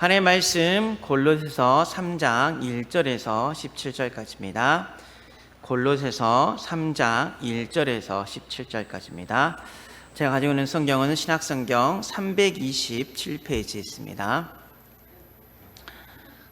하나님의 말씀 골로새서 3장 1절에서 17절까지입니다. 골로새서 3장 1절에서 17절까지입니다. 제가 가지고 있는 성경은 신약성경 327페이지에 있습니다.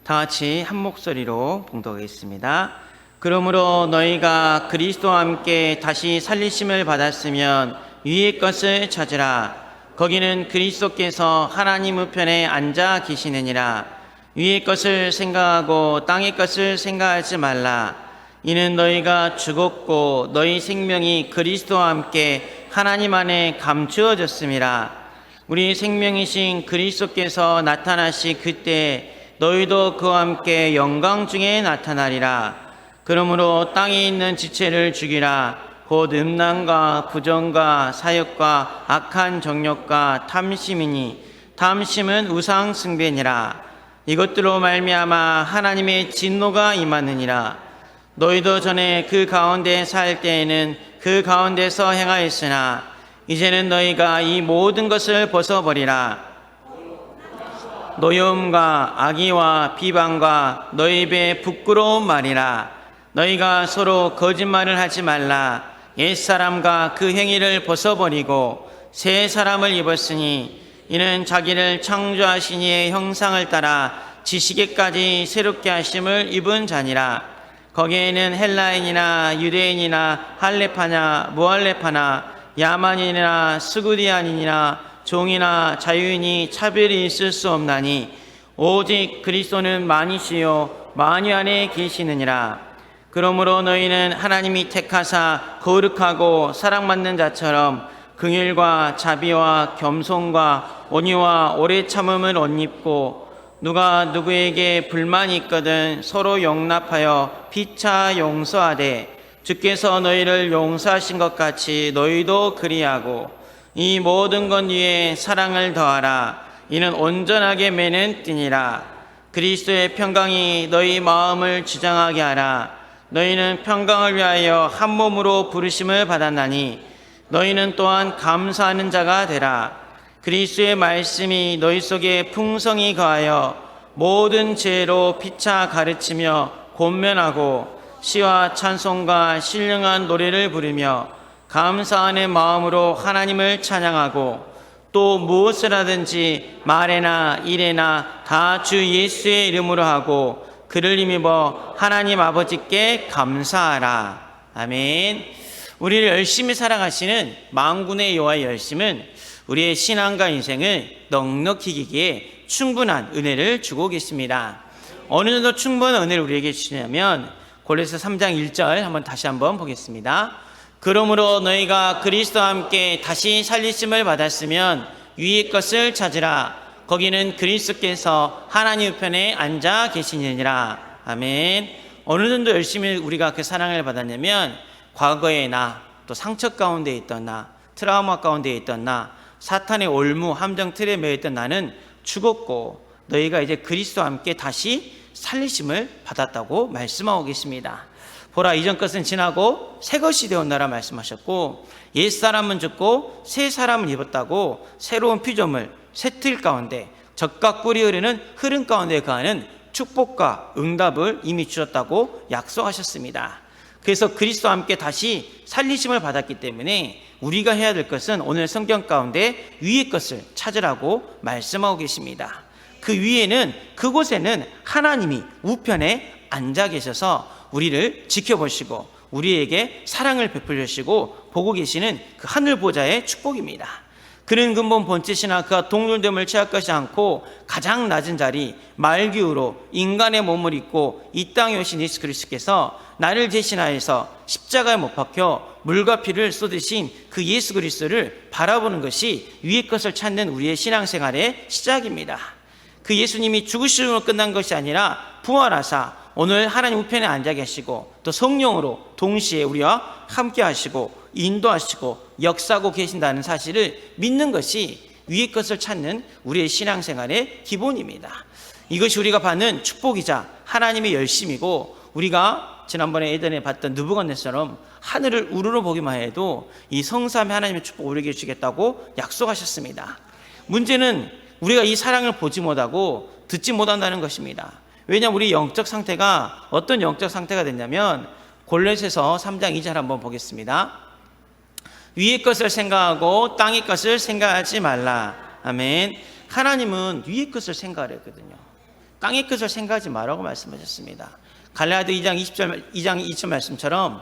다 같이 한 목소리로 봉독하겠습니다. 그러므로 너희가 그리스도와 함께 다시 살리심을 받았으면 위의 것을 찾으라. 거기는 그리스도께서 하나님 우편에 앉아 계시느니라. 위의 것을 생각하고 땅의 것을 생각하지 말라. 이는 너희가 죽었고 너희 생명이 그리스도와 함께 하나님 안에 감추어졌음이라. 우리 생명이신 그리스도께서 나타나시 그때 너희도 그와 함께 영광 중에 나타나리라. 그러므로 땅에 있는 지체를 죽이라. 곧 음란과 부정과 사욕과 악한 정욕과 탐심이니 탐심은 우상 숭배니라. 이것들로 말미암아 하나님의 진노가 임하느니라. 너희도 전에 그 가운데 살 때에는 그 가운데서 행하였으나 이제는 너희가 이 모든 것을 벗어버리라. 노여움과 악의와 비방과 너희 입에 부끄러운 말이라. 너희가 서로 거짓말을 하지 말라. 옛사람과 그 행위를 벗어버리고 새 사람을 입었으니 이는 자기를 창조하신 이의 형상을 따라 지식에까지 새롭게 하심을 입은 자니라. 거기에는 헬라인이나 유대인이나 할레파냐 무할레파나 야만인이나 스구디안인이나 종이나 자유인이 차별이 있을 수 없나니 오직 그리스도는 만이시요 만유 안에 계시느니라. 그러므로 너희는 하나님이 택하사 거룩하고 사랑받는 자처럼 긍휼과 자비와 겸손과 온유와 오래 참음을 옷 입고 누가 누구에게 불만이 있거든 서로 용납하여 피차 용서하되 주께서 너희를 용서하신 것 같이 너희도 그리하고 이 모든 것 위에 사랑을 더하라. 이는 온전하게 매는 띠니라. 그리스도의 평강이 너희 마음을 주장하게 하라. 너희는 평강을 위하여 한 몸으로 부르심을 받았나니 너희는 또한 감사하는 자가 되라. 그리스도의 말씀이 너희 속에 풍성히 거하여 모든 지혜로 피차 가르치며 권면하고 시와 찬송과 신령한 노래를 부르며 감사하는 마음으로 하나님을 찬양하고 또 무엇을 하든지 말에나 일에나 다 주 예수의 이름으로 하고 그를 힘입어 하나님 아버지께 감사하라. 아멘. 우리를 열심히 사랑하시는 만군의 여호와의 열심은 우리의 신앙과 인생을 넉넉히 이기기에 충분한 은혜를 주고 계십니다. 어느 정도 충분한 은혜를 우리에게 주시냐면 골로새서 3장 1절 한번 다시 한번 보겠습니다. 그러므로 너희가 그리스도와 함께 다시 살리심을 받았으면 위의 것을 찾으라. 거기는 그리스도께서 하나님 우편에 앉아 계시느니라. 아멘. 어느 정도 열심히 우리가 그 사랑을 받았냐면 과거의 나, 또 상처 가운데 있던 나, 트라우마 가운데 있던 나, 사탄의 올무 함정 틀에 매여 있던 나는 죽었고 너희가 이제 그리스도와 함께 다시 살리심을 받았다고 말씀하고 계십니다. 보라, 이전 것은 지나고 새 것이 되었노라 말씀하셨고 옛사람은 죽고 새 사람은 입었다고 새로운 피조물 새 틀 가운데 젖과 꿀이 흐르는 흐름 가운데 거하는 축복과 응답을 이미 주셨다고 약속하셨습니다. 그래서 그리스도와 함께 다시 살리심을 받았기 때문에 우리가 해야 될 것은 오늘 성경 가운데 위의 것을 찾으라고 말씀하고 계십니다. 그 위에는, 그곳에는 하나님이 우편에 앉아 계셔서 우리를 지켜보시고 우리에게 사랑을 베풀어 주시고 보고 계시는 그 하늘 보좌의 축복입니다. 그는 근본 본체시나 그가 동일됨을 취할 것이 않고 가장 낮은 자리 말기후로 인간의 몸을 입고 이 땅에 오신 예수 그리스도께서 나를 대신하여서 십자가에 못 박혀 물과 피를 쏟으신 그 예수 그리스도를 바라보는 것이 위의 것을 찾는 우리의 신앙생활의 시작입니다. 그 예수님이 죽으심으로 끝난 것이 아니라 부활하사 오늘 하나님 우편에 앉아 계시고 또 성령으로 동시에 우리와 함께 하시고 인도하시고 역사하고 계신다는 사실을 믿는 것이 위의 것을 찾는 우리의 신앙생활의 기본입니다. 이것이 우리가 받는 축복이자 하나님의 열심이고, 우리가 지난번에 에덴에 봤던 느부갓네살처럼 하늘을 우러러 보기만 해도 이 성삼의 하나님의 축복 우리에게 주겠다고 약속하셨습니다. 문제는 우리가 이 사랑을 보지 못하고 듣지 못한다는 것입니다. 왜냐하면 우리 영적 상태가 어떤 영적 상태가 됐냐면 골로새서 3장 2절 한번 보겠습니다. 위의 것을 생각하고 땅의 것을 생각하지 말라. 아멘. 하나님은 위의 것을 생각을 했거든요. 땅의 것을 생각하지 말라고 말씀하셨습니다. 갈라디아 2장 20절 말씀처럼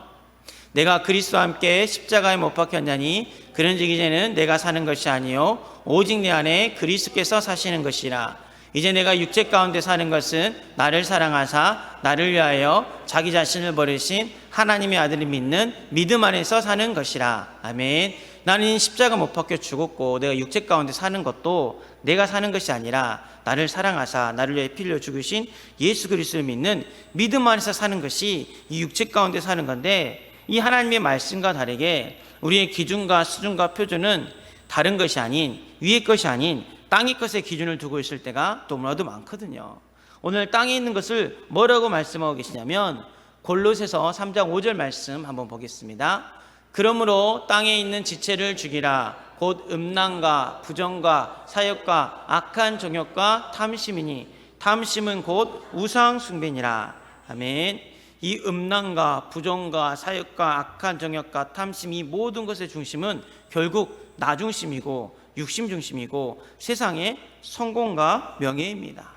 내가 그리스도와 함께 십자가에 못 박혔나니 그런즉 이제는 내가 사는 것이 아니요 오직 내 안에 그리스도께서 사시는 것이라. 이제 내가 육체 가운데 사는 것은 나를 사랑하사 나를 위하여 자기 자신을 버리신 하나님의 아들을 믿는 믿음 안에서 사는 것이라. 아멘. 나는 십자가 못 박혀 죽었고 내가 육체 가운데 사는 것도 내가 사는 것이 아니라 나를 사랑하사 나를 위해 피 흘려 죽으신 예수 그리스도를 믿는 믿음 안에서 사는 것이 이 육체 가운데 사는 건데, 이 하나님의 말씀과 다르게 우리의 기준과 수준과 표준은 다른 것이 아닌, 위의 것이 아닌 땅의 것에 기준을 두고 있을 때가 너무나도 많거든요. 오늘 땅에 있는 것을 뭐라고 말씀하고 계시냐면 골로새서 3장 5절 말씀 한번 보겠습니다. 그러므로 땅에 있는 지체를 죽이라. 곧 음란과 부정과 사욕과 악한 정욕과 탐심이니 탐심은 곧 우상 숭배니라. 아멘. 이 음란과 부정과 사욕과 악한 정욕과 탐심, 이 모든 것의 중심은 결국 나 중심이고 육심 중심이고 세상의 성공과 명예입니다.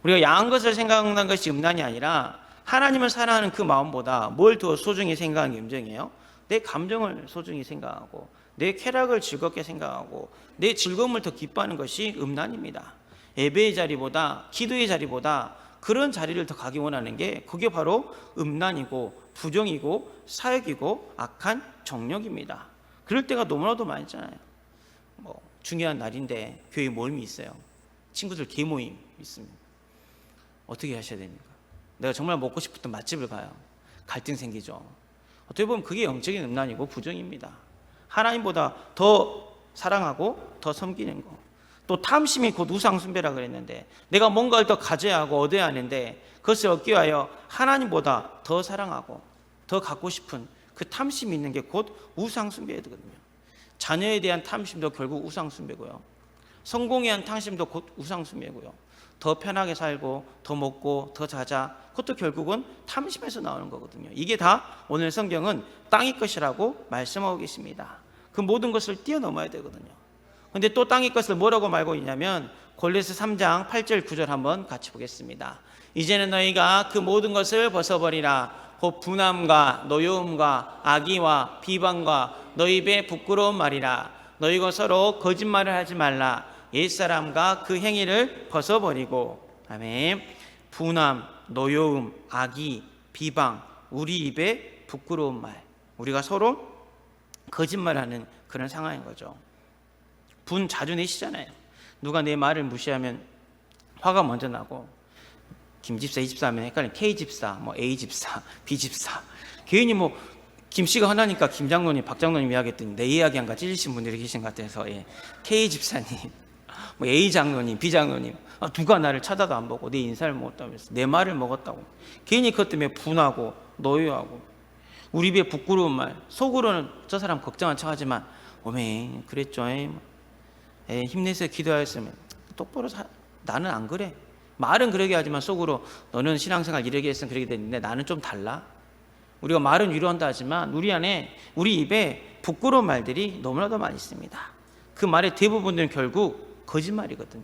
우리가 야한 것을 생각하는 것이 음란이 아니라 하나님을 사랑하는 그 마음보다 뭘 더 소중히 생각하는 게 음정이에요? 내 감정을 소중히 생각하고 내 쾌락을 즐겁게 생각하고 내 즐거움을 더 기뻐하는 것이 음란입니다. 예배의 자리보다, 기도의 자리보다 그런 자리를 더 가기 원하는 게, 그게 바로 음란이고 부정이고 사욕이고 악한 정욕입니다. 그럴 때가 너무나도 많이 있잖아요. 중요한 날인데 교회에 모임이 있어요. 친구들 개모임 있습니다. 어떻게 하셔야 됩니까? 내가 정말 먹고 싶었던 맛집을 가요. 갈등 생기죠. 어떻게 보면 그게 영적인 음란이고 부정입니다. 하나님보다 더 사랑하고 더 섬기는 거. 또 탐심이 곧 우상 숭배라 그랬는데, 내가 뭔가를 더 가져야 하고 얻어야 하는데 그것을 얻기 위하여 하나님보다 더 사랑하고 더 갖고 싶은 그 탐심이 있는 게 곧 우상 숭배야 되거든요. 자녀에 대한 탐심도 결국 우상 숭배고요. 성공에 대한 탐심도 곧 우상 숭배고요. 더 편하게 살고 더 먹고 더 자자, 그것도 결국은 탐심에서 나오는 거거든요. 이게 다 오늘 성경은 땅의 것이라고 말씀하고 계십니다. 그 모든 것을 뛰어넘어야 되거든요. 근데 또 땅의 것을 뭐라고 말고 있냐면 골로새 3장 8절 9절 한번 같이 보겠습니다. 이제는 너희가 그 모든 것을 벗어버리라. 곧 분함과 노여움과 악의와 비방과 너희 입에 부끄러운 말이라. 너희가 서로 거짓말을 하지 말라. 옛사람과 그 행위를 벗어버리고. 아멘. 분함, 노여움, 악의, 비방, 우리 입에 부끄러운 말. 우리가 서로 거짓말하는 그런 상황인 거죠. 분 자주 내시잖아요. 누가 내 말을 무시하면 화가 먼저 나고, 김집사, 이집사 하면 헷갈리는 K집사, A집사, B집사. 괜히 김씨가 하나니까 김장로님, 박장로님 이야기했더니 내 이야기한가 찔리신 분들이 계신 것 같아서, K집사님, A장로님, B장로님, 누가 나를 쳐다도 안 보고 내 인사를 먹었다면서 내 말을 먹었다고 괜히 그것 때문에 분하고 노여하고 우리 입에 부끄러운 말, 속으로는 저 사람 걱정한 척하지만 어메 그랬죠, 힘내서 기도하였으면 똑바로 나는 안 그래. 말은 그러게 하지만 속으로 너는 신앙생활 이러게 했으면 그러게 됐는데 나는 좀 달라. 우리가 말은 위로한다 하지만 우리 안에, 우리 입에 부끄러운 말들이 너무나도 많이 있습니다. 그 말의 대부분은 결국 거짓말이거든요.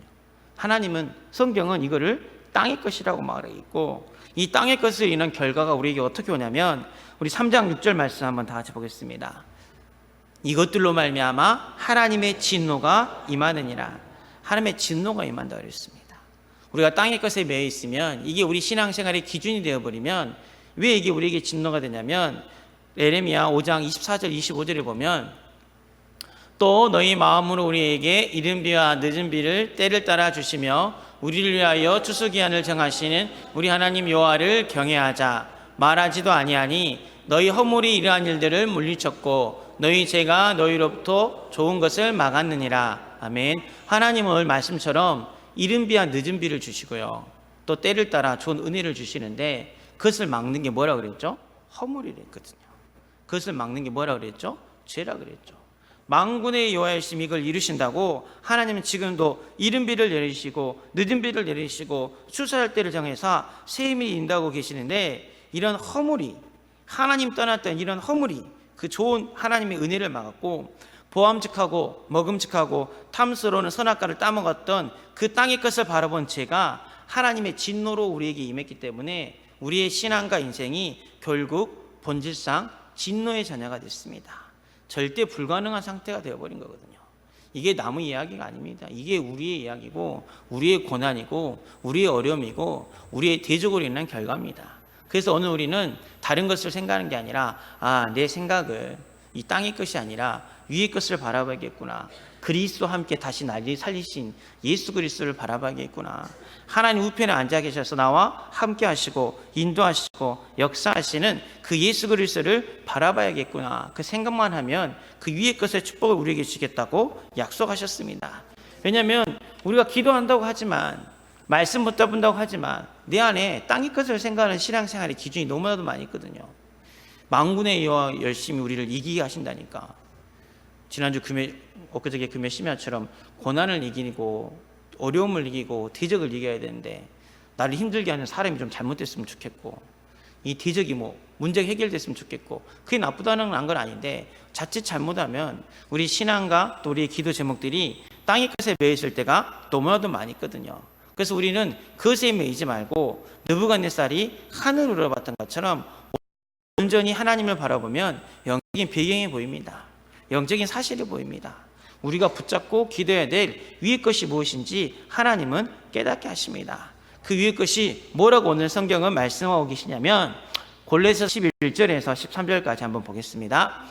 하나님은, 성경은 이거를 땅의 것이라고 말하고 있고, 이 땅의 것을 인한 결과가 우리에게 어떻게 오냐면 우리 3장 6절 말씀 한번 다 같이 보겠습니다. 이것들로 말미암아 하나님의 진노가 임하느니라. 하나님의 진노가 임한다 그랬습니다. 우리가 땅의 것에 매여 있으면, 이게 우리 신앙생활의 기준이 되어버리면, 왜 이게 우리에게 진노가 되냐면 예레미야 5장 24절 25절에 보면 또 너희 마음으로 우리에게 이른 비와 늦은 비를 때를 따라 주시며 우리를 위하여 추수기한을 정하시는 우리 하나님 여호와를 경외하자. 말하지도 아니하니 너희 허물이 이러한 일들을 물리쳤고 너희 죄가 너희로부터 좋은 것을 막았느니라. 아멘. 하나님은 오늘 말씀처럼 이른 비와 늦은 비를 주시고요, 또 때를 따라 좋은 은혜를 주시는데 그것을 막는 게 뭐라 그랬죠? 허물이랬거든요. 그것을 막는 게 뭐라 그랬죠? 죄라 그랬죠. 만군의 여호와이심 이걸 이루신다고 하나님은 지금도 이른 비를 내리시고 늦은 비를 내리시고 추수할 때를 정해서 샘이 인다고 계시는데, 이런 허물이, 하나님 떠났던 이런 허물이 그 좋은 하나님의 은혜를 막았고, 보암직하고 먹음직하고 탐스러운 선악과를 따먹었던 그 땅의 것을 바라본 죄가 하나님의 진노로 우리에게 임했기 때문에 우리의 신앙과 인생이 결국 본질상 진노의 자녀가 됐습니다. 절대 불가능한 상태가 되어버린 거거든요. 이게 남의 이야기가 아닙니다. 이게 우리의 이야기고 우리의 고난이고 우리의 어려움이고 우리의 대적으로 인한 결과입니다. 그래서 오늘 우리는 다른 것을 생각하는 게 아니라, 내 생각을 이 땅의 것이 아니라 위의 것을 바라봐야겠구나. 그리스도와 함께 다시 나를 살리신 예수 그리스도를 바라봐야겠구나. 하나님 우편에 앉아 계셔서 나와 함께 하시고 인도하시고 역사하시는 그 예수 그리스도를 바라봐야겠구나. 그 생각만 하면 그 위의 것의 축복을 우리에게 주겠다고 약속하셨습니다. 왜냐하면 우리가 기도한다고 하지만, 말씀 붙잡는다고 하지만 내 안에 땅의 것을 생각하는 신앙생활의 기준이 너무나도 많이 있거든요. 만군의 여호와 열심히 우리를 이기게 하신다니까. 지난주 엊그저께 금요 심야처럼 고난을 이기고 어려움을 이기고 대적을 이겨야 되는데, 나를 힘들게 하는 사람이 좀 잘못됐으면 좋겠고, 이 대적이 문제가 해결됐으면 좋겠고, 그게 나쁘다는 건 아닌데, 자칫 잘못하면 우리 신앙과 또 우리의 기도 제목들이 땅의 것에 매여 있을 때가 너무나도 많이 있거든요. 그래서 우리는 그것에 매이지 말고 느부갓네살이 하늘을 봤던 것처럼 온전히 하나님을 바라보면 영적인 배경이 보입니다. 영적인 사실이 보입니다. 우리가 붙잡고 기도해야 될 위의 것이 무엇인지 하나님은 깨닫게 하십니다. 그 위의 것이 뭐라고 오늘 성경은 말씀하고 계시냐면, 골로새 11절에서 13절까지 한번 보겠습니다.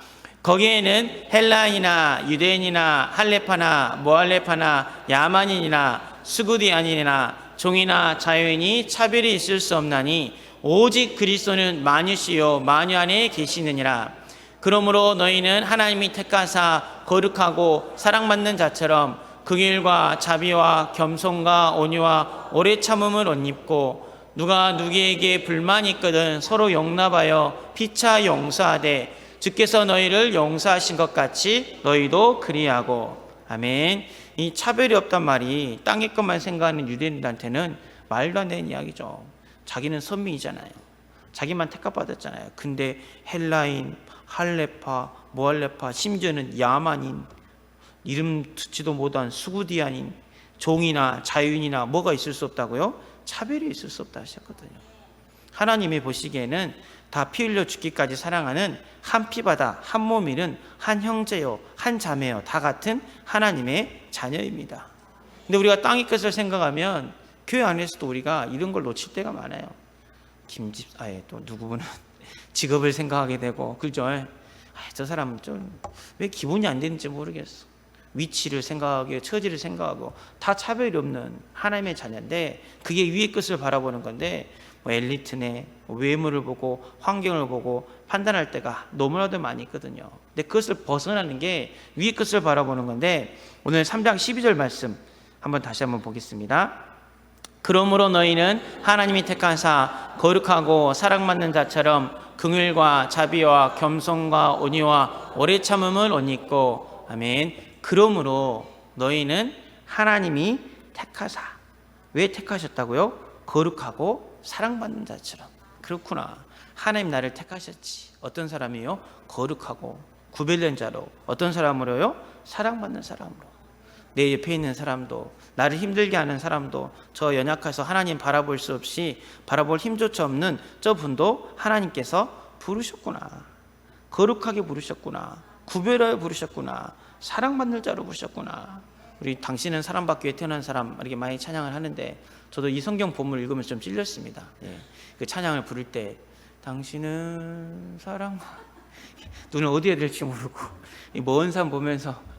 거기에는 헬라인이나 유대인이나 할레파나 모할레파나 야만인이나 수구디아닌이나 종이나 자유인이 차별이 있을 수 없나니 오직 그리스도는 만유시요 만유 안에 계시느니라. 그러므로 너희는 하나님이 택하사 거룩하고 사랑받는 자처럼 긍휼과 자비와 겸손과 온유와 오래 참음을 옷 입고, 누가 누구에게 불만이 있거든 서로 용납하여 피차 용서하되 주께서 너희를 용서하신 것 같이 너희도 그리하고. 아멘. 이 차별이 없단 말이 땅의 것만 생각하는 유대인들한테는 말도 안 되는 이야기죠. 자기는 선민이잖아요. 자기만 택합받았잖아요. 근데 헬라인, 할레파, 모할레파, 심지어는 야만인, 이름 듣지도 못한 수구디아닌, 종이나 자유인이나 뭐가 있을 수 없다고요? 차별이 있을 수 없다 하셨거든요. 하나님이 보시기에는 다 피 흘려 죽기까지 사랑하는 한 피바다 한 몸이는 한 형제요 한 자매요 다 같은 하나님의 자녀입니다. 근데 우리가 땅의 것을 생각하면 교회 안에서도 우리가 이런 걸 놓칠 때가 많아요. 또 누구는 직업을 생각하게 되고, 그죠? 저 사람은 좀 왜 기분이 안 되는지 모르겠어. 위치를 생각하고 처지를 생각하고 다 차별이 없는 하나님의 자녀인데, 그게 위의 것을 바라보는 건데, 엘리트네, 외모를 보고 환경을 보고 판단할 때가 너무나도 많이 있거든요. 근데 그것을 벗어나는 게 위의 것을 바라보는 건데, 오늘 3장 12절 말씀 다시 한번 보겠습니다. 그러므로 너희는 하나님이 택하사 거룩하고 사랑받는 자처럼 긍휼과 자비와 겸손과 온유와 오래 참음을 옷 입고. 아멘. 그러므로 너희는 하나님이 택하사. 왜 택하셨다고요? 거룩하고 사랑받는 자처럼. 그렇구나. 하나님 나를 택하셨지. 어떤 사람이요? 거룩하고 구별된 자로. 어떤 사람으로요? 사랑받는 사람으로. 내 옆에 있는 사람도, 나를 힘들게 하는 사람도, 저 연약해서 하나님 바라볼 수 없이 바라볼 힘조차 없는 저 분도 하나님께서 부르셨구나. 거룩하게 부르셨구나. 구별하여 부르셨구나. 사랑받는 자로 부르셨구나. 우리 당신은 사랑받기 위해 태어난 사람 이렇게 많이 찬양을 하는데, 저도 이 성경 본문을 읽으면서 좀 찔렸습니다. 그 찬양을 부를 때 당신은 사랑, 눈을 어디에 될지 모르고 먼 산 보면서,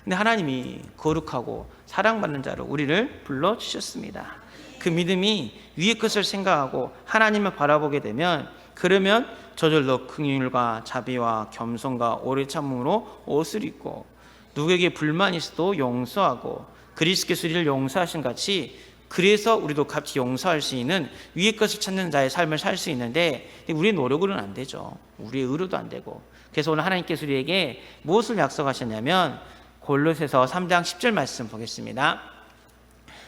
근데 하나님이 거룩하고 사랑받는 자로 우리를 불러주셨습니다. 그 믿음이 위의 것을 생각하고 하나님을 바라보게 되면, 그러면 저절로 긍휼과 자비와 겸손과 오래 참음으로 옷을 입고, 누구에게 불만이 있어도 용서하고, 그리스도께서 우리를 용서하신 같이, 그래서 우리도 같이 용서할 수 있는 위의 것을 찾는 자의 삶을 살 수 있는데, 우리의 노력으로는 안 되죠. 우리의 의로도 안 되고. 그래서 오늘 하나님께서 우리에게 무엇을 약속하셨냐면 골로새서 3장 10절 말씀 보겠습니다.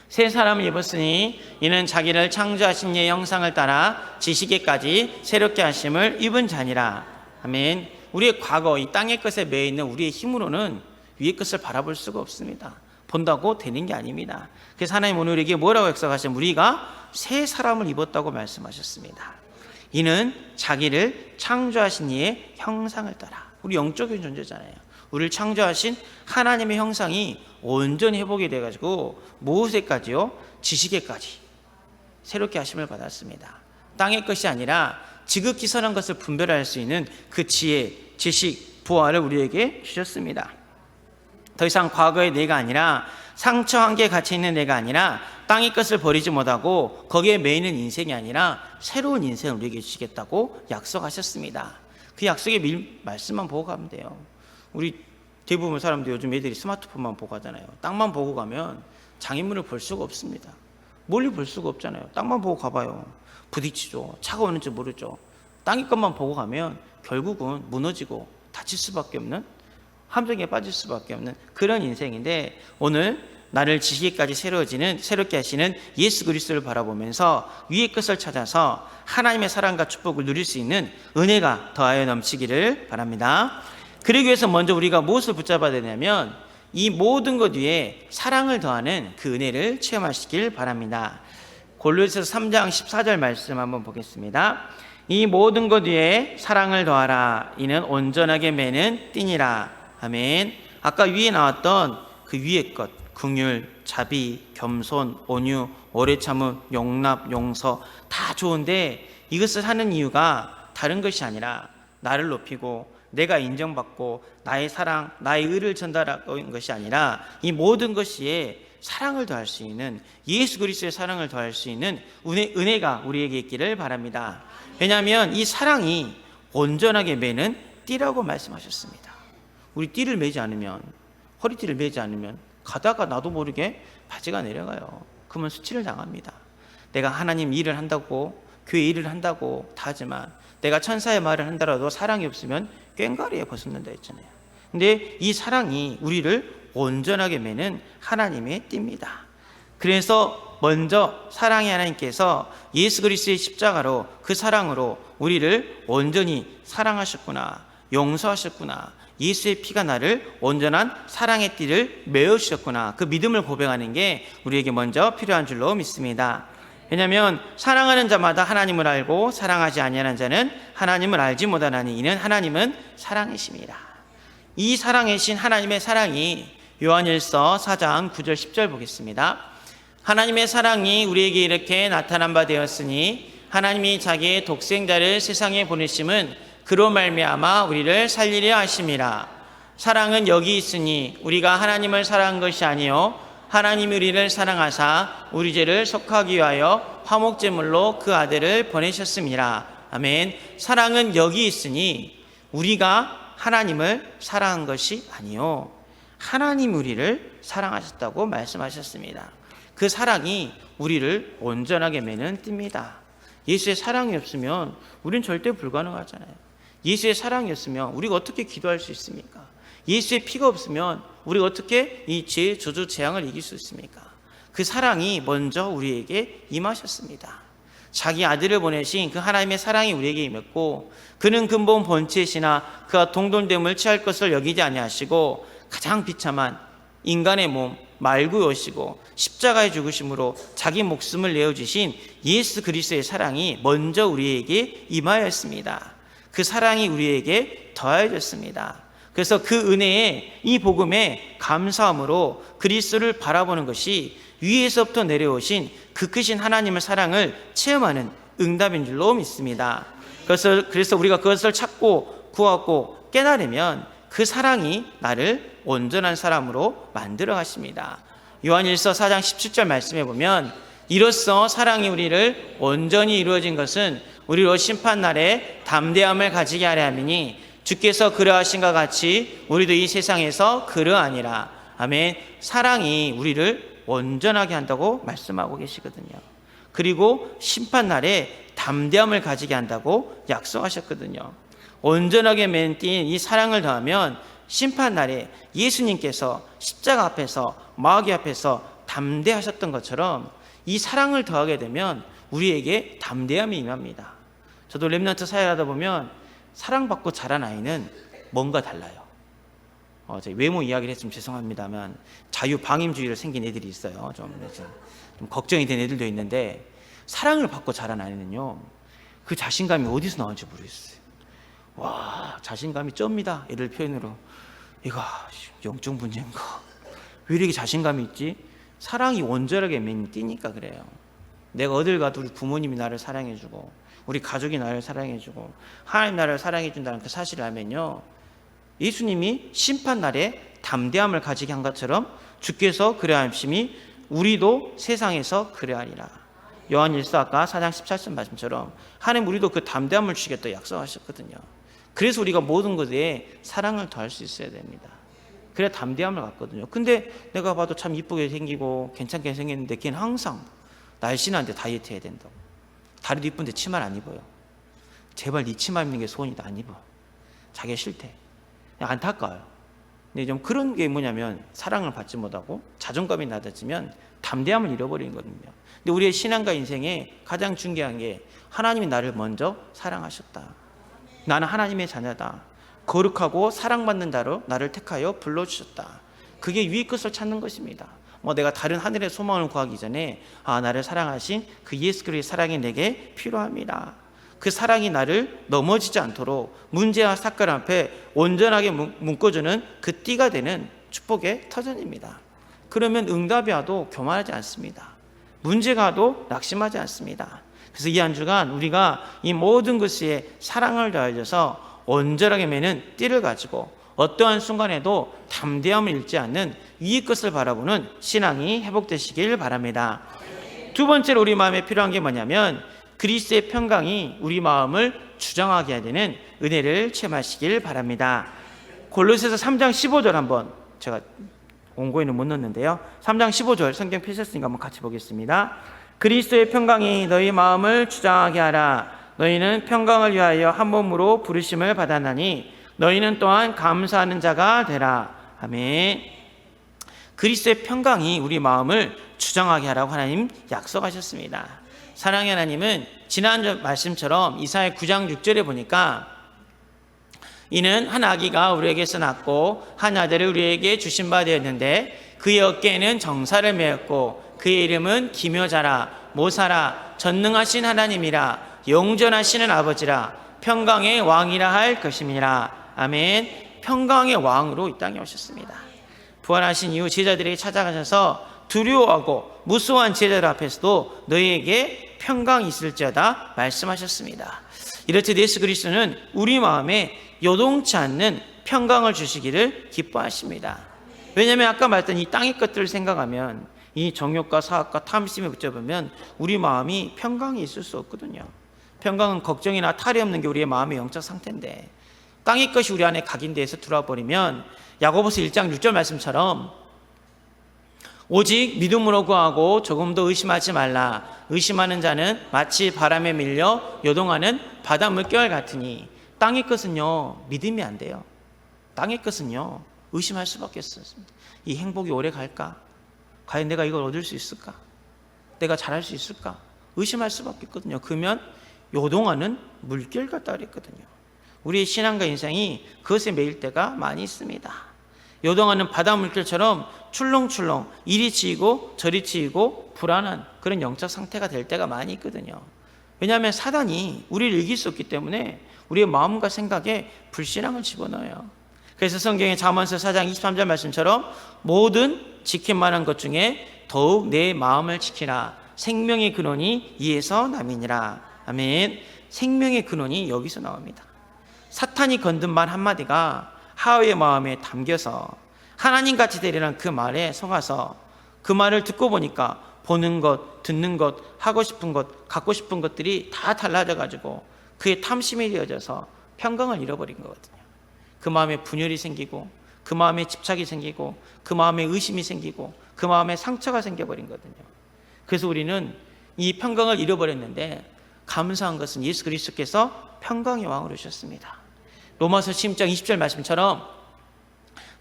새 사람을 입었으니 이는 자기를 창조하신 이의 형상을 따라 지시기까지 새롭게 하심을 입은 자니라. 아멘. 우리의 과거 이 땅의 것에 매여 있는 우리의 힘으로는 위의 것을 바라볼 수가 없습니다. 본다고 되는 게 아닙니다. 그래서 하나님 오늘 우리에게 뭐라고 약속하시면 우리가 새 사람을 입었다고 말씀하셨습니다. 이는 자기를 창조하신 이의 형상을 따라. 우리 영적인 존재잖아요. 우리를 창조하신 하나님의 형상이 온전히 회복이 돼가지고 모세까지요 지식에까지 새롭게 하심을 받았습니다. 땅의 것이 아니라 지극히 선한 것을 분별할 수 있는 그 지혜, 지식, 부활을 우리에게 주셨습니다. 더 이상 과거의 내가 아니라 상처 한계에 갇혀있는 내가 아니라 땅의 것을 버리지 못하고 거기에 매이는 인생이 아니라 새로운 인생을 우리에게 주시겠다고 약속하셨습니다. 그 약속의 말씀만 보고 가면 돼요. 우리 대부분 사람들 요즘 애들이 스마트폰만 보고 가잖아요. 땅만 보고 가면 장인물을 볼 수가 없습니다. 멀리 볼 수가 없잖아요. 땅만 보고 가봐요. 부딪히죠. 차가 오는지 모르죠. 땅의 것만 보고 가면 결국은 무너지고 다칠 수밖에 없는, 함정에 빠질 수밖에 없는 그런 인생인데, 오늘 나를 지시기까지 새롭게 하시는 예수 그리스도를 바라보면서 위의 것을 찾아서 하나님의 사랑과 축복을 누릴 수 있는 은혜가 더하여 넘치기를 바랍니다. 그러기 위해서 먼저 우리가 무엇을 붙잡아야 되냐면 이 모든 것 위에 사랑을 더하는 그 은혜를 체험하시길 바랍니다. 골로새서 3장 14절 말씀 한번 보겠습니다. 이 모든 것 위에 사랑을 더하라. 이는 온전하게 매는 띠니라. 아멘. 아까 위에 나왔던 그 위의 것, 긍휼, 자비, 겸손, 온유, 오래 참음, 용납, 용서 다 좋은데 이것을 하는 이유가 다른 것이 아니라 나를 높이고 내가 인정받고 나의 사랑, 나의 의를 전달하는 것이 아니라 이 모든 것이 사랑을 더할 수 있는, 예수 그리스도의 사랑을 더할 수 있는 은혜가 우리에게 있기를 바랍니다. 왜냐하면 이 사랑이 온전하게 매는 띠라고 말씀하셨습니다. 우리 띠를 매지 않으면, 허리띠를 매지 않으면 가다가 나도 모르게 바지가 내려가요. 그러면 수치를 당합니다. 내가 하나님 일을 한다고, 교회 일을 한다고 다 하지만 내가 천사의 말을 한다라도 사랑이 없으면 꽹과리에 벗는다 했잖아요. 근데 이 사랑이 우리를 온전하게 매는 하나님의 띠입니다. 그래서 먼저 사랑의 하나님께서 예수 그리스도의 십자가로, 그 사랑으로 우리를 온전히 사랑하셨구나, 용서하셨구나, 예수의 피가 나를 온전한 사랑의 띠를 메어주셨구나, 그 믿음을 고백하는 게 우리에게 먼저 필요한 줄로 믿습니다. 왜냐하면 사랑하는 자마다 하나님을 알고 사랑하지 아니하는 자는 하나님을 알지 못하나니 이는 하나님은 사랑이십니다. 이 사랑이신 하나님의 사랑이 요한일서 4장 9절 10절 보겠습니다. 하나님의 사랑이 우리에게 이렇게 나타난 바 되었으니 하나님이 자기의 독생자를 세상에 보내심은 그로 말미암아 우리를 살리려 하심이라. 사랑은 여기 있으니 우리가 하나님을 사랑한 것이 아니요 하나님이 우리를 사랑하사 우리 죄를 속하기 위하여 화목제물로 그 아들을 보내셨습니다. 아멘. 사랑은 여기 있으니 우리가 하나님을 사랑한 것이 아니요 하나님 우리를 사랑하셨다고 말씀하셨습니다. 그 사랑이 우리를 온전하게 매는 띠입니다. 예수의 사랑이 없으면 우린 절대 불가능하잖아요. 예수의 사랑이 없으면 우리가 어떻게 기도할 수 있습니까? 예수의 피가 없으면 우리가 어떻게 이 죄, 저주, 재앙을 이길 수 있습니까? 그 사랑이 먼저 우리에게 임하셨습니다. 자기 아들을 보내신 그 하나님의 사랑이 우리에게 임했고, 그는 근본 본체시나 그가 동돌됨을 취할 것을 여기지 아니하시고 가장 비참한 인간의 몸 말고 오시고 십자가에 죽으심으로 자기 목숨을 내어주신 예수 그리스도의 사랑이 먼저 우리에게 임하였습니다. 그 사랑이 우리에게 더하여졌습니다. 그래서 그 은혜에, 이 복음에 감사함으로 그리스도를 바라보는 것이 위에서부터 내려오신 그 크신 하나님의 사랑을 체험하는 응답인 줄로 믿습니다. 그래서 우리가 그것을 찾고 구하고 깨달으면 그 사랑이 나를 온전한 사람으로 만들어 가십니다. 요한일서 4장 17절 말씀해 보면 이로써 사랑이 우리를 온전히 이루어진 것은 우리로 심판날에 담대함을 가지게 하려 함이니 주께서 그러하신과 같이 우리도 이 세상에서 그러하니라. 아멘. 사랑이 우리를 온전하게 한다고 말씀하고 계시거든요. 그리고 심판날에 담대함을 가지게 한다고 약속하셨거든요. 온전하게 맨 띈 이 사랑을 더하면 심판날에 예수님께서 십자가 앞에서 마귀 앞에서 담대하셨던 것처럼 이 사랑을 더하게 되면 우리에게 담대함이 임합니다. 저도 렘넌트 사역하다 보면 사랑받고 자란 아이는 뭔가 달라요. 제가 외모 이야기를 했으면 죄송합니다만 자유방임주의로 생긴 애들이 있어요. 좀 걱정이 된 애들도 있는데, 사랑을 받고 자란 아이는요, 그 자신감이 어디서 나오는지 모르겠어요. 와, 자신감이 쩝니다. 애들 표현으로. 이거 영적 문제인가? 왜 이렇게 자신감이 있지? 사랑이 온전하게 맨 뛰니까 그래요. 내가 어딜 가도 우리 부모님이 나를 사랑해주고 우리 가족이 나를 사랑해주고 하나님 나를 사랑해준다는 그 사실을 알면요, 예수님이 심판날에 담대함을 가지게 한 것처럼 주께서 그래하심이 우리도 세상에서 그래하리라. 요한일서 아까 4장 17절 말씀처럼 하나님 우리도 그 담대함을 주시겠다 약속하셨거든요. 그래서 우리가 모든 것에 사랑을 더할 수 있어야 됩니다. 그래야 담대함을 갖거든요. 근데 내가 봐도 참 이쁘게 생기고 괜찮게 생겼는데 걔는 항상 날씬한데 다이어트 해야 된다고. 다리도 이쁜데 치마를 안 입어요. 제발 네 치마 입는 게 소원이다. 안 입어. 자기가 싫대. 안타까워요. 근데 좀 그런 게 뭐냐면 사랑을 받지 못하고 자존감이 낮아지면 담대함을 잃어버리는 거거든요. 근데 우리의 신앙과 인생에 가장 중요한 게 하나님이 나를 먼저 사랑하셨다. 나는 하나님의 자녀다. 거룩하고 사랑받는 자로 나를 택하여 불러주셨다. 그게 위의 것을 찾는 것입니다. 내가 다른 하늘의 소망을 구하기 전에 나를 사랑하신 그 예수 그리스도의 사랑이 내게 필요합니다. 그 사랑이 나를 넘어지지 않도록 문제와 사건 앞에 온전하게 묶어주는 그 띠가 되는 축복의 터전입니다. 그러면 응답이 와도 교만하지 않습니다. 문제가 와도 낙심하지 않습니다. 그래서 이 한 주간 우리가 이 모든 것에 사랑을 더해져서 온전하게 매는 띠를 가지고 어떠한 순간에도 담대함을 잃지 않는 이 것을 바라보는 신앙이 회복되시길 바랍니다. 두 번째로 우리 마음에 필요한 게 뭐냐면 그리스도의 평강이 우리 마음을 주장하게 하는 은혜를 체험하시길 바랍니다. 골로새서 3장 15절 한번, 제가 원고에는 못 넣었는데요, 3장 15절 성경 펴셨으니까 한번 같이 보겠습니다. 그리스도의 평강이 너희 마음을 주장하게 하라. 너희는 평강을 위하여 한 몸으로 부르심을 받았나니 너희는 또한 감사하는 자가 되라. 아멘. 그리스도의 평강이 우리 마음을 주장하게 하라고 하나님 약속하셨습니다. 사랑의 하나님은 지난 말씀처럼 이사야 9장 6절에 보니까 이는 한 아기가 우리에게서 낳고 한 아들을 우리에게 주신 바 되었는데 그의 어깨에는 정사를 메었고 그의 이름은 기묘자라 모사라 전능하신 하나님이라 영존하시는 아버지라 평강의 왕이라 할 것임이라. 아멘. 평강의 왕으로 이 땅에 오셨습니다. 부활하신 이후 제자들에게 찾아가셔서 두려워하고 무서워한 제자들 앞에서도 너희에게 평강이 있을지어다 말씀하셨습니다. 이렇듯 예수 그리스도는 우리 마음에 요동치 않는 평강을 주시기를 기뻐하십니다. 왜냐하면 아까 말했던 이 땅의 것들을 생각하면 이 정욕과 사악과 탐심에 붙잡으면 우리 마음이 평강이 있을 수 없거든요. 평강은 걱정이나 탈이 없는 게 우리의 마음의 영적 상태인데 땅의 것이 우리 안에 각인돼서 들어와 버리면 야고보서 1장 6절 말씀처럼 오직 믿음으로 구하고 조금도 의심하지 말라. 의심하는 자는 마치 바람에 밀려 요동하는 바다 물결 같으니. 땅의 것은요 믿음이 안 돼요. 땅의 것은요 의심할 수밖에 없습니다. 이 행복이 오래 갈까? 과연 내가 이걸 얻을 수 있을까? 내가 잘할 수 있을까? 의심할 수밖에 없거든요. 그러면 요동하는 물결 같다 그랬거든요. 우리의 신앙과 인생이 그것에 매일 때가 많이 있습니다. 요동하는 바다 물결처럼 출렁출렁 이리 치이고 저리 치이고 불안한 그런 영적 상태가 될 때가 많이 있거든요. 왜냐하면 사단이 우리를 이길 수 없기 때문에 우리의 마음과 생각에 불신앙을 집어넣어요. 그래서 성경의 잠언서 4장 23절 말씀처럼 모든 지킬 만한 것 중에 더욱 내 마음을 지키라. 생명의 근원이 이에서 남이니라. 아멘. 생명의 근원이 여기서 나옵니다. 사탄이 건든 말 한마디가 하와의 마음에 담겨서 하나님같이 되리라는 그 말에 속아서 그 말을 듣고 보니까 보는 것, 듣는 것, 하고 싶은 것, 갖고 싶은 것들이 다 달라져가지고 그의 탐심이 되어져서 평강을 잃어버린 거거든요. 그 마음에 분열이 생기고 그 마음에 집착이 생기고 그 마음에 의심이 생기고 그 마음에 상처가 생겨버린 거거든요. 그래서 우리는 이 평강을 잃어버렸는데 감사한 것은 예수 그리스도께서 평강의 왕으로 오셨습니다. 로마서 10장 20절 말씀처럼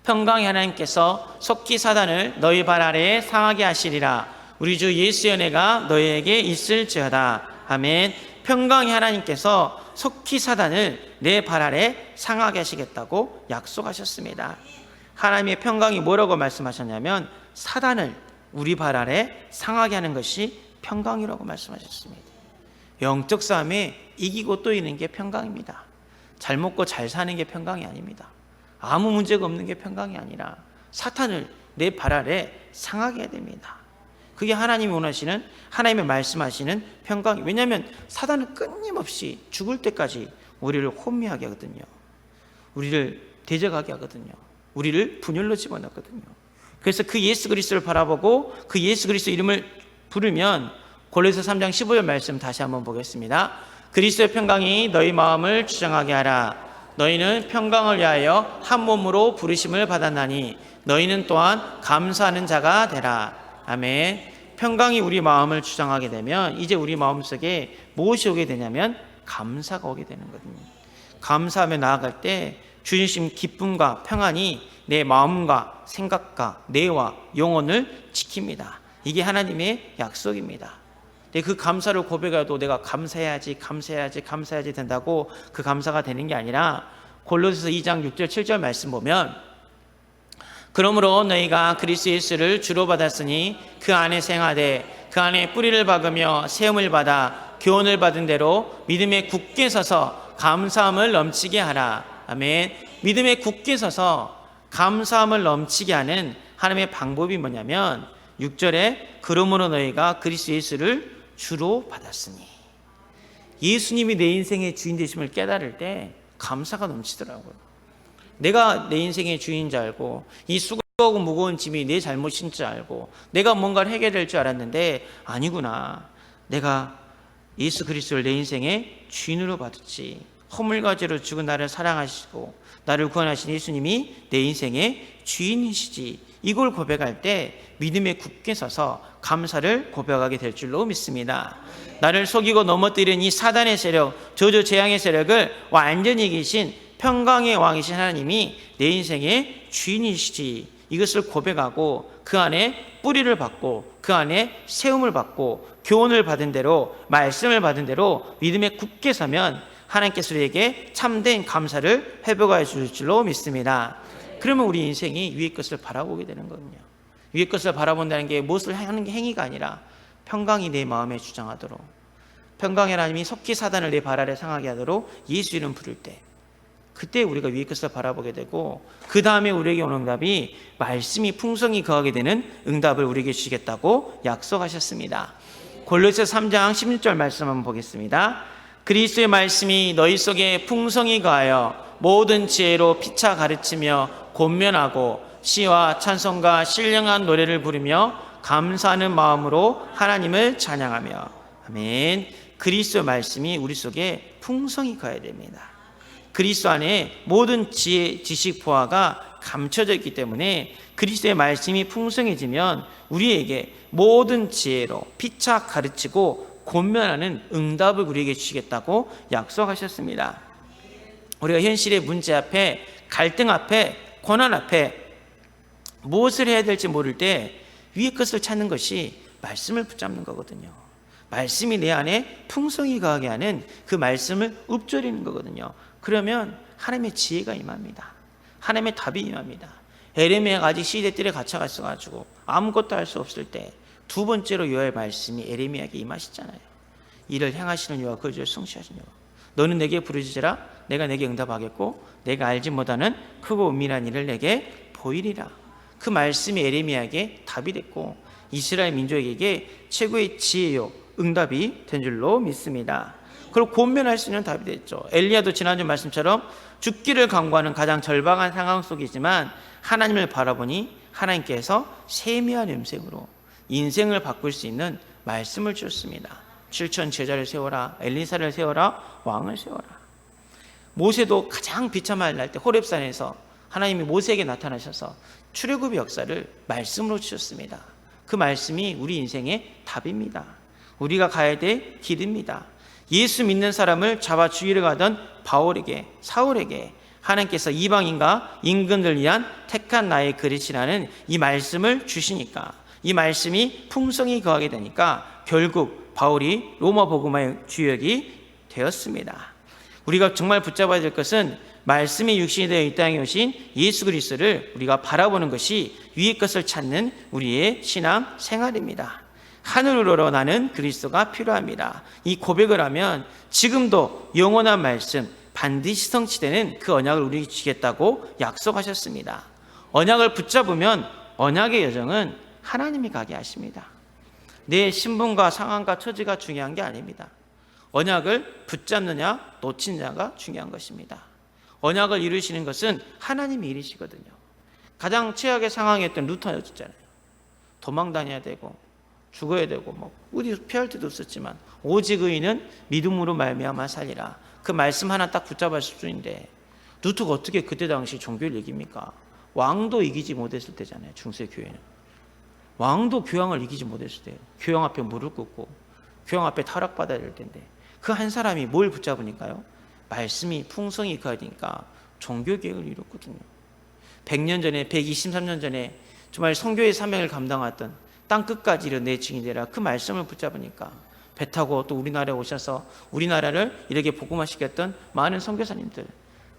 평강의 하나님께서 속히 사단을 너희 발 아래에 상하게 하시리라. 우리 주 예수의 은혜가 너희에게 있을지어다. 아멘. 평강의 하나님께서 속히 사단을 내 발 아래 상하게 하시겠다고 약속하셨습니다. 하나님의 평강이 뭐라고 말씀하셨냐면 사단을 우리 발 아래 상하게 하는 것이 평강이라고 말씀하셨습니다. 영적 싸움에 이기고 또 이기는 게 평강입니다. 잘 먹고 잘 사는 게 평강이 아닙니다. 아무 문제가 없는 게 평강이 아니라 사탄을 내 발 아래 상하게 해야 됩니다. 그게 하나님이 원하시는, 하나님의 말씀하시는 평강. 왜냐하면 사단은 끊임없이 죽을 때까지 우리를 혼미하게 하거든요. 우리를 대적하게 하거든요. 우리를 분열로 집어넣거든요. 그래서 그 예수 그리스도를 바라보고 그 예수 그리스도 이름을 부르면 골로새 3장 15절 말씀 다시 한번 보겠습니다. 그리스도의 평강이 너희 마음을 주장하게 하라. 너희는 평강을 위하여 한 몸으로 부르심을 받았나니 너희는 또한 감사하는 자가 되라. 아멘. 평강이 우리 마음을 주장하게 되면 이제 우리 마음속에 무엇이 오게 되냐면 감사가 오게 되는 거거든요. 감사하며 나아갈 때 주신 기쁨과 평안이 내 마음과 생각과 뇌와 영혼을 지킵니다. 이게 하나님의 약속입니다. 그 감사를 고백해도 내가 감사해야지 된다고 그 감사가 되는 게 아니라 골로새서 2장 6절 7절 말씀 보면 그러므로 너희가 그리스도 예수를 주로 받았으니 그 안에 생하되 그 안에 뿌리를 박으며 세움을 받아 교훈을 받은 대로 믿음에 굳게 서서 감사함을 넘치게 하라. 아멘. 믿음에 굳게 서서 감사함을 넘치게 하는 하나님의 방법이 뭐냐면 6절에 그러므로 너희가 그리스도 예수를 주로 받았으니, 예수님이 내 인생의 주인 되심을 깨달을 때 감사가 넘치더라고요. 내가 내 인생의 주인인 줄 알고 이 수고하고 무거운 짐이 내 잘못인 줄 알고 내가 뭔가를 해결될 줄 알았는데 아니구나. 내가 예수 그리스도를 내 인생의 주인으로 받았지. 허물과죄로 죽은 나를 사랑하시고 나를 구원하신 예수님이 내 인생의 주인이시지. 이걸 고백할 때 믿음에 굳게 서서 감사를 고백하게 될 줄로 믿습니다. 나를 속이고 넘어뜨린 이 사단의 세력, 저주 재앙의 세력을 완전히 이기신 평강의 왕이신 하나님이 내 인생의 주인이시지. 이것을 고백하고 그 안에 뿌리를 받고 그 안에 세움을 받고 교훈을 받은 대로, 말씀을 받은 대로 믿음에 굳게 서면 하나님께서 우리에게 참된 감사를 회복하여 주실 줄로 믿습니다. 그러면 우리 인생이 위의 것을 바라보게 되는 거거든요. 위의 것을 바라본다는 게 무엇을 하는 게 행위가 아니라 평강이 내 마음에 주장하도록, 평강의 하나님이 속히 사단을 내 발 아래 상하게 하도록 예수 이름 부를 때, 그때 우리가 위의 것을 바라보게 되고 그 다음에 우리에게 오는 응답이 말씀이 풍성히 거하게 되는 응답을 우리에게 주시겠다고 약속하셨습니다. 골로새서 3장 16절 말씀 한번 보겠습니다. 그리스도의 말씀이 너희 속에 풍성히 거하여 모든 지혜로 피차 가르치며 권면하고 시와 찬송과 신령한 노래를 부르며 감사하는 마음으로 하나님을 찬양하며. 아멘. 그리스도의 말씀이 우리 속에 풍성히 거해야 됩니다. 그리스도 안에 모든 지혜, 지식, 보화가 감춰져 있기 때문에 그리스도의 말씀이 풍성해지면 우리에게 모든 지혜로 피차 가르치고 권면하는 응답을 우리에게 주시겠다고 약속하셨습니다. 우리가 현실의 문제 앞에, 갈등 앞에, 고난 앞에 무엇을 해야 될지 모를 때 위의 것을 찾는 것이 말씀을 붙잡는 거거든요. 말씀이 내 안에 풍성히 거하게 하는 그 말씀을 읊조리는 거거든요. 그러면 하나님의 지혜가 임합니다. 하나님의 답이 임합니다. 에레미야가 아직 시대뜰에 갇혀가 있어가지고 아무것도 할 수 없을 때 두 번째로 여호와의 말씀이 에레미야에게 임하시잖아요. 이를 행하시는 여호와 그 죄를 성취하시는 여호와, 너는 내게 부르짖으라 내가 내게 응답하겠고 내가 알지 못하는 크고 은밀한 일을 내게 보이리라. 그 말씀이 에레미야에게 답이 됐고 이스라엘 민족에게 최고의 지혜요 응답이 된 줄로 믿습니다. 그리고 권면할 수 있는 답이 됐죠. 엘리야도 지난주 말씀처럼 죽기를 강구하는 가장 절박한 상황 속이지만 하나님을 바라보니 하나님께서 세미한 음색으로 인생을 바꿀 수 있는 말씀을 주셨습니다. 7천 제자를 세워라, 엘리사를 세워라, 왕을 세워라. 모세도 가장 비참할 날 때 호렙산에서 하나님이 모세에게 나타나셔서 출애굽의 역사를 말씀으로 주셨습니다. 그 말씀이 우리 인생의 답입니다. 우리가 가야 될 길입니다. 예수 믿는 사람을 잡아 죽이려 가던 바울에게, 사울에게 하나님께서 이방인과 임금들 위한 택한 나의 그릇이라는 이 말씀을 주시니까, 이 말씀이 풍성히 거하게 되니까 결국 바울이 로마 복음화의 주역이 되었습니다. 우리가 정말 붙잡아야 될 것은 말씀이 육신이 되어 이 땅에 오신 예수 그리스도를 우리가 바라보는 것이 위의 것을 찾는 우리의 신앙 생활입니다. 하늘으로 나는 그리스도가 필요합니다. 이 고백을 하면 지금도 영원한 말씀 반드시 성취되는 그 언약을 우리에게 주시겠다고 약속하셨습니다. 언약을 붙잡으면 언약의 여정은 하나님이 가게 하십니다. 내 신분과 상황과 처지가 중요한 게 아닙니다. 언약을 붙잡느냐 놓치느냐가 중요한 것입니다. 언약을 이루시는 것은 하나님이 이루시거든요. 가장 최악의 상황에 있던 루터였잖아요. 도망 다녀야 되고 죽어야 되고 어디 피할 데도 없었지만 오직 의인은 믿음으로 말미암아 살리라. 그 말씀 하나 딱 붙잡았을 뿐인데 루터가 어떻게 그때 당시 종교를 이깁니까? 왕도 이기지 못했을 때잖아요. 중세 교회는 왕도 교황을 이기지 못했을 때예요. 교황 앞에 무릎 꿇고 교황 앞에 타락받아야 될 텐데 그 한 사람이 뭘 붙잡으니까요? 말씀이 풍성히 거하니까 종교개혁을 이뤘거든요. 100년 전에 123년 전에 정말 선교의 사명을 감당했던 땅 끝까지 이르 내 증인이 되라 그 말씀을 붙잡으니까 배 타고 또 우리나라에 오셔서 우리나라를 이렇게 복음화시켰던 많은 선교사님들,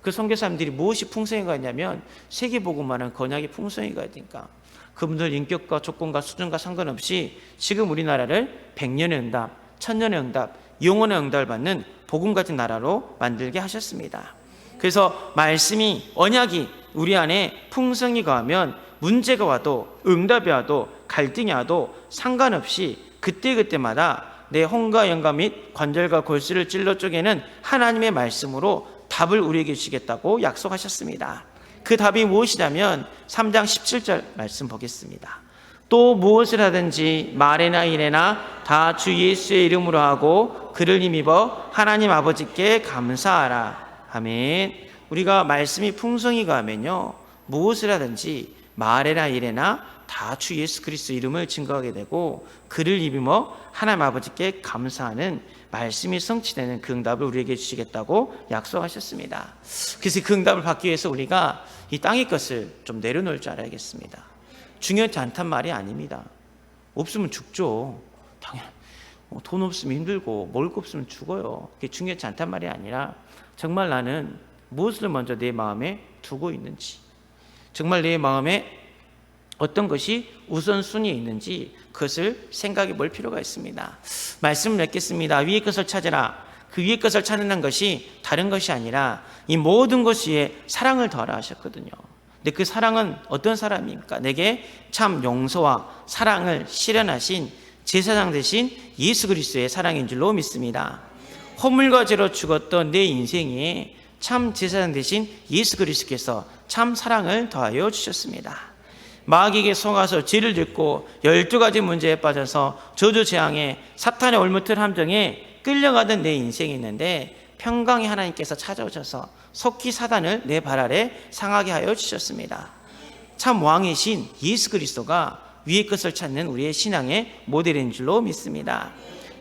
그 선교사님들이 무엇이 풍성히 가냐면 세계 복음화는 언약이 풍성히 가니까 그분들 인격과 조건과 수준과 상관없이 지금 우리나라를 100년의 응답, 1000년의 응답, 영원의 응답을 받는 복음 같은 나라로 만들게 하셨습니다. 그래서 말씀이 언약이 우리 안에 풍성히 거하면 문제가 와도 응답이 와도 갈등이 와도 상관없이 그때그때마다 내 혼과 영과 및 관절과 골수를 찔러 쪼개는 하나님의 말씀으로 답을 우리에게 주시겠다고 약속하셨습니다. 그 답이 무엇이냐면 3장 17절 말씀 보겠습니다. 또 무엇을 하든지 말이나 일에나 다 주 예수의 이름으로 하고 그를 힘입어 하나님 아버지께 감사하라. 아멘. 우리가 말씀이 풍성히 가면요 무엇을 하든지 말이나 일에나 다 주 예수 그리스도 이름을 증거하게 되고 그를 힘입어 하나님 아버지께 감사하는 말씀이 성취되는 그 응답을 우리에게 주시겠다고 약속하셨습니다. 그래서 그 응답을 받기 위해서 우리가 이 땅의 것을 좀 내려놓을 줄 알아야겠습니다. 중요하지 않단 말이 아닙니다. 없으면 죽죠. 당연히 돈 없으면 힘들고 먹을 거 없으면 죽어요. 그게 중요하지 않단 말이 아니라 정말 나는 무엇을 먼저 내 마음에 두고 있는지, 정말 내 마음에 어떤 것이 우선순위에 있는지 그것을 생각해 볼 필요가 있습니다. 말씀을 맺겠습니다. 위의 것을 찾으라. 그 위의 것을 찾는 것이 다른 것이 아니라 이 모든 것 위에 사랑을 더하라 하셨거든요. 근데 그 사랑은 어떤 사람입니까? 내게 참 용서와 사랑을 실현하신 제사장 되신 예수 그리스도의 사랑인 줄로 믿습니다. 허물과 죄로 죽었던 내 인생에 참 제사장 되신 예수 그리스도께서 참 사랑을 더하여 주셨습니다. 마귀에게 속아서 죄를 짓고 12가지 문제에 빠져서 저주 재앙에 사탄의 올무틀 함정에 끌려가던 내 인생이 있는데 평강의 하나님께서 찾아오셔서 속히 사단을 내 발 아래 상하게 하여 주셨습니다. 참 왕이신 예수 그리스도가 위의 것을 찾는 우리의 신앙의 모델인 줄로 믿습니다.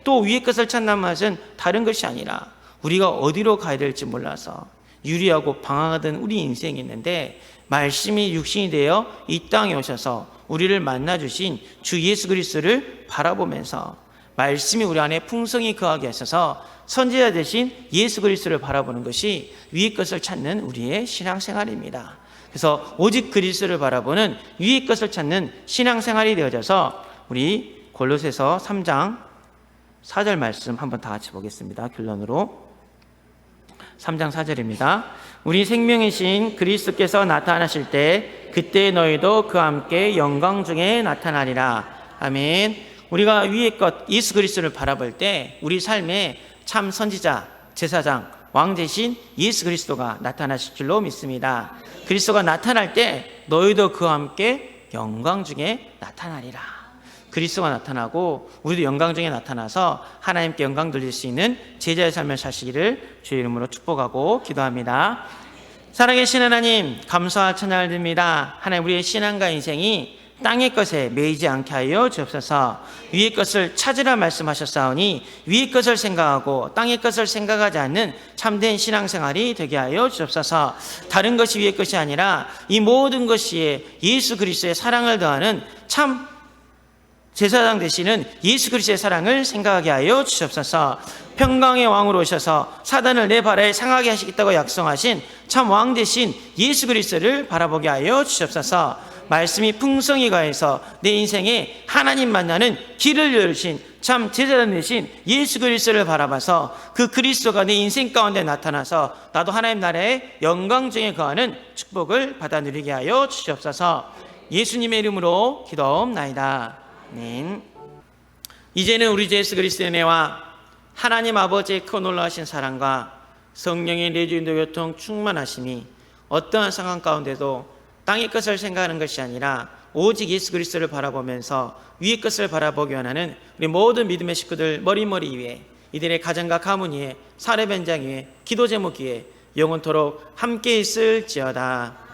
또 위의 것을 찾는 것은 다른 것이 아니라 우리가 어디로 가야 될지 몰라서 유리하고 방황하던 우리 인생이 있는데 말씀이 육신이 되어 이 땅에 오셔서 우리를 만나주신 주 예수 그리스도를 바라보면서 말씀이 우리 안에 풍성히 거하게 하셔서 선지자 되신 예수 그리스도를 바라보는 것이 위의 것을 찾는 우리의 신앙생활입니다. 그래서 오직 그리스도를 바라보는 위의 것을 찾는 신앙생활이 되어져서 우리 골로새서 3장 4절 말씀 한번 다 같이 보겠습니다. 결론으로 3장 4절입니다. 우리 생명이신 그리스도께서 나타나실 때 그때 너희도 그와 함께 영광 중에 나타나리라. 아멘. 우리가 위의 것 예수 그리스도를 바라볼 때 우리 삶에 참 선지자, 제사장, 왕 되신 예수 그리스도가 나타나실 줄로 믿습니다. 그리스도가 나타날 때 너희도 그와 함께 영광 중에 나타나리라. 그리스도가 나타나고 우리도 영광 중에 나타나서 하나님께 영광 돌릴 수 있는 제자의 삶을 사시기를 주의 이름으로 축복하고 기도합니다. 사랑의 신 하나님, 감사와 찬양을 드립니다. 하나님, 우리의 신앙과 인생이 땅의 것에 매이지 않게 하여 주옵소서. 위의 것을 찾으라 말씀하셨사오니 위의 것을 생각하고 땅의 것을 생각하지 않는 참된 신앙생활이 되게 하여 주옵소서. 다른 것이 위의 것이 아니라 이 모든 것이 예수 그리스도의 사랑을 더하는 참 제사장 되시는 예수 그리스도의 사랑을 생각하게 하여 주옵소서. 평강의 왕으로 오셔서 사단을 내 발에 상하게 하시겠다고 약속하신 참 왕 되신 예수 그리스도를 바라보게 하여 주옵소서. 말씀이 풍성히 가해서 내 인생에 하나님 만나는 길을 열으신 참 제자장 되신 예수 그리스도를 바라봐서 그 그리스도가 내 인생 가운데 나타나서 나도 하나님 나라의 영광 중에 거하는 축복을 받아 누리게 하여 주시옵소서. 예수님의 이름으로 기도옵나이다. 아멘. 이제는 우리 주 예수 그리스도의 은혜와 하나님 아버지의 큰 놀라우신 사랑과 성령의 내주인도 교통 충만하심이 어떠한 상황 가운데도 땅의 것을 생각하는 것이 아니라 오직 예수 그리스도를 바라보면서 위의 것을 바라보기 원하는 우리 모든 믿음의 식구들 머리머리 위에, 이들의 가정과 가문 위에, 사례 현장 위에, 기도 제목 위에 영원토록 함께 있을지어다.